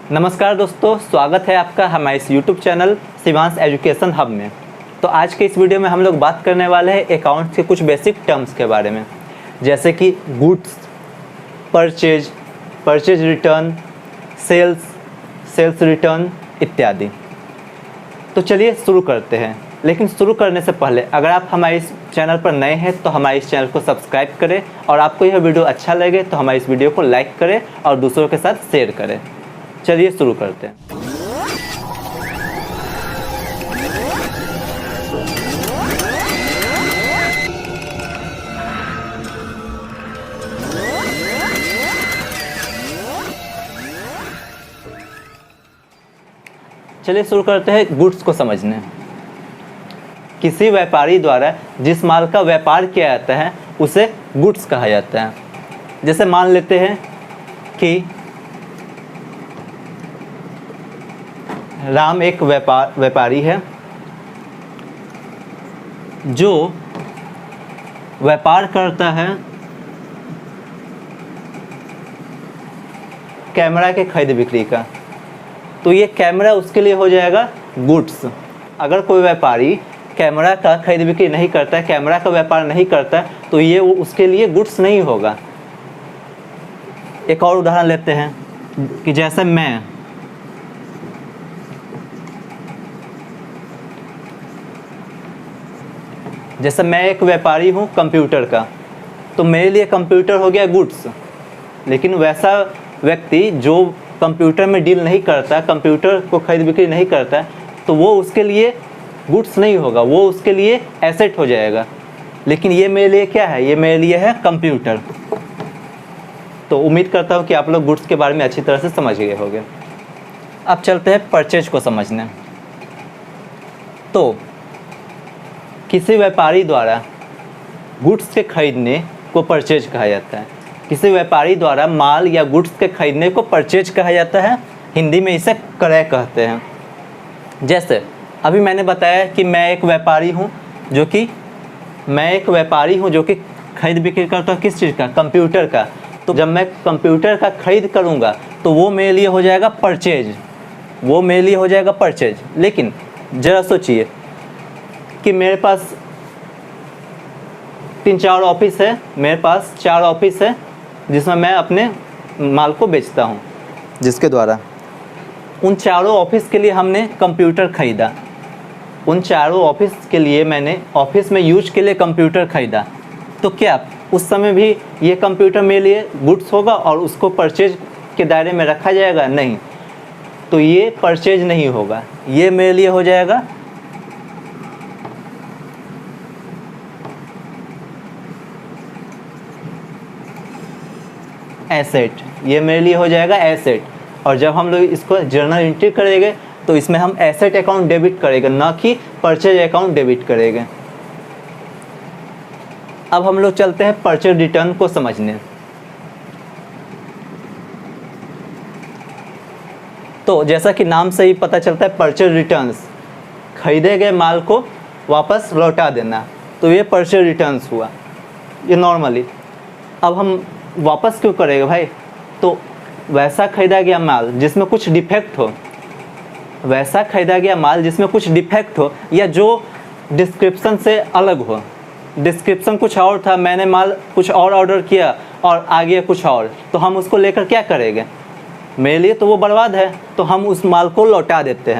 नमस्कार दोस्तों, स्वागत है आपका हमारे इस YouTube channel Shivansh education hub में। तो आज के इस वीडियो में हम लोग बात करने वाले हैं अकाउंट्स के कुछ बेसिक टर्म्स के बारे में, जैसे कि goods, purchase, purchase return, sales, sales return इत्यादि। तो चलिए शुरू करते हैं। लेकिन शुरू करने से पहले अगर आप हमारे इस चैनल पर नए हैं तो हमारे इस चैनल को सब्सक्राइब करें, और आपको यह वीडियो अच्छा लगे तो हमारे इस वीडियो को लाइक करें और दूसरों के साथ शेयर करें। चलिए शुरू करते हैं। चलिए शुरू करते हैं गुड्स को समझने। किसी व्यापारी द्वारा जिस माल का व्यापार किया जाता है उसे गुड्स कहा जाता है। जैसे मान लेते हैं कि राम एक व्यापारी है जो व्यापार करता है कैमरा के खरीद बिक्री का। तो ये कैमरा उसके लिए हो जाएगा गुड्स। अगर कोई व्यापारी कैमरा का खरीद बिक्री नहीं करता है, कैमरा का व्यापार नहीं करता है, तो ये उसके लिए गुड्स नहीं होगा। एक और उदाहरण लेते हैं कि जैसे मैं एक व्यापारी हूँ कंप्यूटर का, तो मेरे लिए कंप्यूटर हो गया गुड्स। लेकिन वैसा व्यक्ति जो कंप्यूटर में डील नहीं करता, कंप्यूटर को खरीद बिक्री नहीं करता, तो वो उसके लिए गुड्स नहीं होगा, वो उसके लिए एसेट हो जाएगा। लेकिन ये मेरे लिए क्या है? ये मेरे लिए है कंप्यूटर। तो उम्मीद करता हूँ कि आप लोग गुड्स के बारे में अच्छी तरह से समझ गए होंगे। अब चलते हैं परचेज को समझने। तो किसी व्यापारी द्वारा गुड्स के खरीदने को परचेज कहा जाता है। किसी व्यापारी द्वारा माल या गुड्स के खरीदने को परचेज कहा जाता है। हिंदी में इसे क्रय कहते हैं। जैसे अभी मैंने बताया कि मैं एक व्यापारी हूँ जो कि खरीद बिक्री करता हूँ किस चीज़ का? कंप्यूटर का। तो जब मैं कंप्यूटर का खरीद करूँगा तो वो मेरे लिए हो जाएगा परचेज। लेकिन ज़रा सोचिए कि मेरे पास 3-4 ऑफिस है, मेरे पास 4 ऑफिस है जिसमें मैं अपने माल को बेचता हूँ, जिसके द्वारा उन चारों ऑफिस के लिए हमने कंप्यूटर ख़रीदा। उन चारों ऑफिस के लिए मैंने ऑफिस में यूज के लिए कंप्यूटर ख़रीदा। तो क्या उस समय भी ये कंप्यूटर मेरे लिए गुड्स होगा और उसको परचेज के दायरे में रखा जाएगा? नहीं। तो ये परचेज नहीं होगा, ये मेरे लिए हो जाएगा एसेट। ये मेरे लिए हो जाएगा एसेट। और जब हम लोग इसको जर्नल एंट्री करेंगे तो इसमें हम एसेट अकाउंट डेबिट करेंगे, ना कि परचेज अकाउंट डेबिट करेंगे। अब हम लोग चलते हैं परचेज रिटर्न को समझने। तो जैसा कि नाम से ही पता चलता है, परचेज रिटर्न्स, खरीदे गए माल को वापस लौटा देना। तो ये परचेज रिटर्न्स हुआ, ये नॉर्मली। अब हम वापस क्यों करेंगे भाई? तो वैसा खरीदा गया माल जिसमें कुछ डिफेक्ट हो, या जो डिस्क्रिप्शन से अलग हो। डिस्क्रिप्शन कुछ और था, मैंने माल कुछ और ऑर्डर किया और आ गया कुछ और, तो हम उसको लेकर क्या करेंगे? मेरे लिए तो वो बर्बाद है, तो हम उस माल को लौटा देते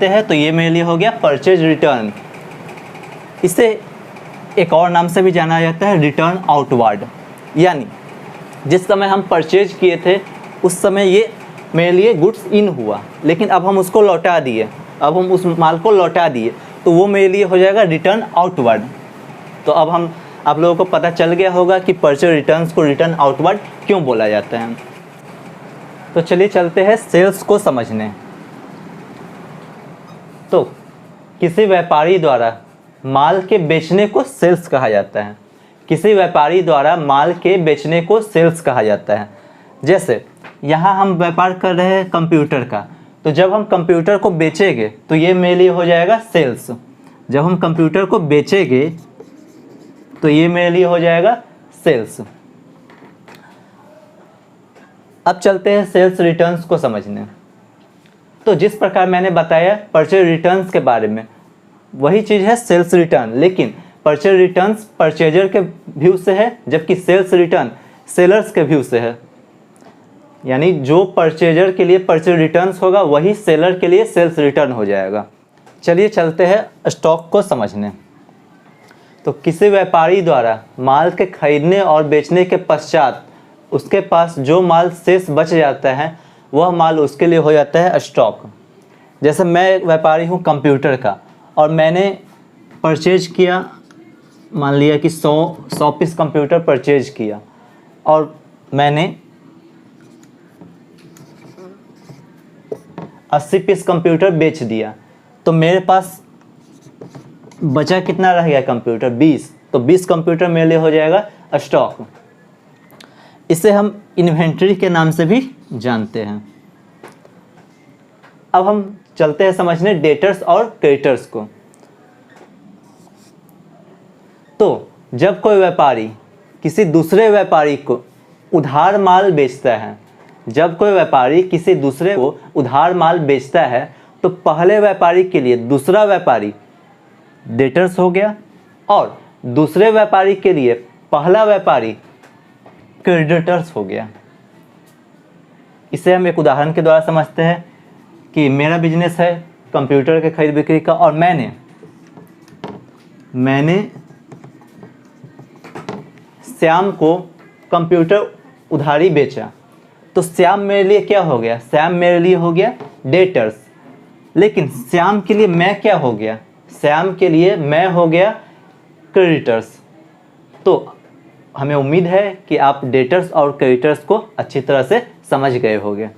हैं। तो ये मेरे लिए हो गया परचेज रिटर्न। इसे एक और नाम से भी जाना जाता है रिटर्न आउटवर्ड। यानी जिस समय हम परचेज किए थे उस समय ये मेरे लिए गुड्स इन हुआ, लेकिन अब हम उसको लौटा दिए, अब हम उस माल को लौटा दिए, तो वो मेरे लिए हो जाएगा रिटर्न आउटवर्ड। तो अब आप लोगों को पता चल गया होगा कि परचेज रिटर्न्स को रिटर्न आउटवर्ड क्यों बोला जाता है। तो चलिए चलते हैं सेल्स को समझने। तो किसी व्यापारी द्वारा माल के बेचने को सेल्स कहा जाता है। जैसे यहाँ हम व्यापार कर रहे हैं कंप्यूटर का, तो जब हम कंप्यूटर को बेचेंगे तो ये मेरे लिए हो जाएगा सेल्स। जब हम कंप्यूटर को बेचेंगे तो ये मेरे लिए हो जाएगा सेल्स। अब चलते हैं सेल्स रिटर्न्स को समझने। तो जिस प्रकार मैंने बताया परचेज रिटर्न्स के बारे में, वही चीज़ है सेल्स रिटर्न, लेकिन परचेज रिटर्न्स परचेजर के व्यू से है, जबकि सेल्स रिटर्न सेलर्स के व्यू से है। यानी जो परचेजर के लिए परचेज रिटर्न्स होगा वही सेलर के लिए सेल्स रिटर्न हो जाएगा। चलिए चलते हैं स्टॉक को समझने। तो किसी व्यापारी द्वारा माल के खरीदने और बेचने के पश्चात उसके पास जो माल शेष बच जाता है वह माल उसके लिए हो जाता है स्टॉक। जैसे मैं एक व्यापारी हूँ कंप्यूटर का, और मैंने परचेज किया, मान लिया कि 100 पीस कंप्यूटर परचेज किया और मैंने 80 पीस कंप्यूटर बेच दिया, तो मेरे पास बचा कितना रह गया कंप्यूटर? 20। तो 20 कंप्यूटर मेरे लिए हो जाएगा स्टॉक। इसे हम इन्वेंट्री के नाम से भी जानते हैं। अब हम चलते हैं समझने डेटर्स और क्रेडिटर्स को। तो जब कोई व्यापारी किसी दूसरे व्यापारी को उधार माल बेचता है, जब कोई व्यापारी किसी दूसरे को उधार माल बेचता है, तो पहले व्यापारी के लिए दूसरा व्यापारी डेटर्स हो गया और दूसरे व्यापारी के लिए पहला व्यापारी क्रेडिटर्स हो गया। इसे हम एक उदाहरण के द्वारा समझते हैं कि मेरा बिजनेस है कंप्यूटर के खरीद बिक्री का, और मैंने श्याम को कंप्यूटर उधारी बेचा, तो श्याम मेरे लिए क्या हो गया? श्याम मेरे लिए हो गया डेटर्स। लेकिन श्याम के लिए मैं क्या हो गया? श्याम के लिए मैं हो गया क्रेडिटर्स। तो हमें उम्मीद है कि आप डेटर्स और क्रेडिटर्स को अच्छी तरह से समझ गए होंगे।